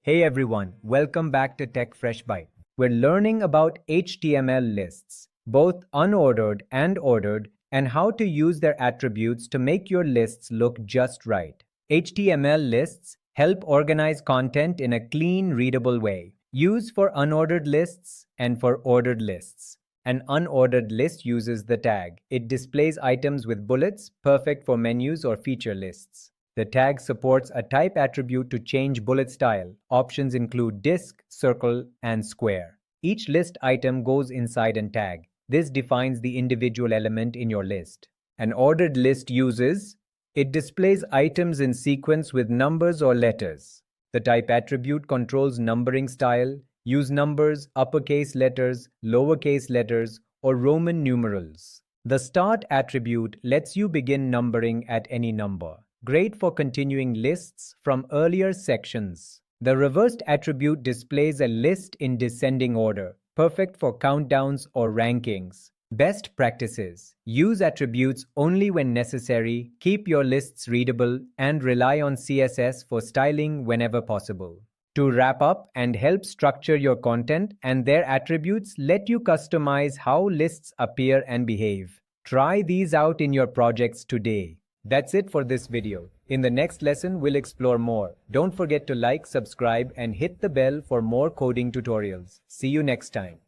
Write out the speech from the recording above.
Hey everyone, welcome back to Tech Fresh Byte. We're learning about HTML lists, both unordered and ordered, and how to use their attributes to make your lists look just right. HTML lists help organize content in a clean, readable way. Use for unordered lists and for ordered lists. An unordered list uses the tag. It displays items with bullets, perfect for menus or feature lists. The tag supports a type attribute to change bullet style. Options include disk, circle, and square. Each list item goes inside a tag. This defines the individual element in your list. An ordered list uses, it displays items in sequence with numbers or letters. The type attribute controls numbering style. Use numbers, uppercase letters, lowercase letters, or Roman numerals. The start attribute lets you begin numbering at any number. Great for continuing lists from earlier sections. The reversed attribute displays a list in descending order, perfect for countdowns or rankings. Best practices. Use attributes only when necessary, keep your lists readable, and rely on CSS for styling whenever possible. To wrap up and help structure your content, and their attributes let you customize how lists appear and behave. Try these out in your projects today. That's it for this video. In the next lesson, we'll explore more. Don't forget to like, subscribe, and hit the bell for more coding tutorials. See you next time.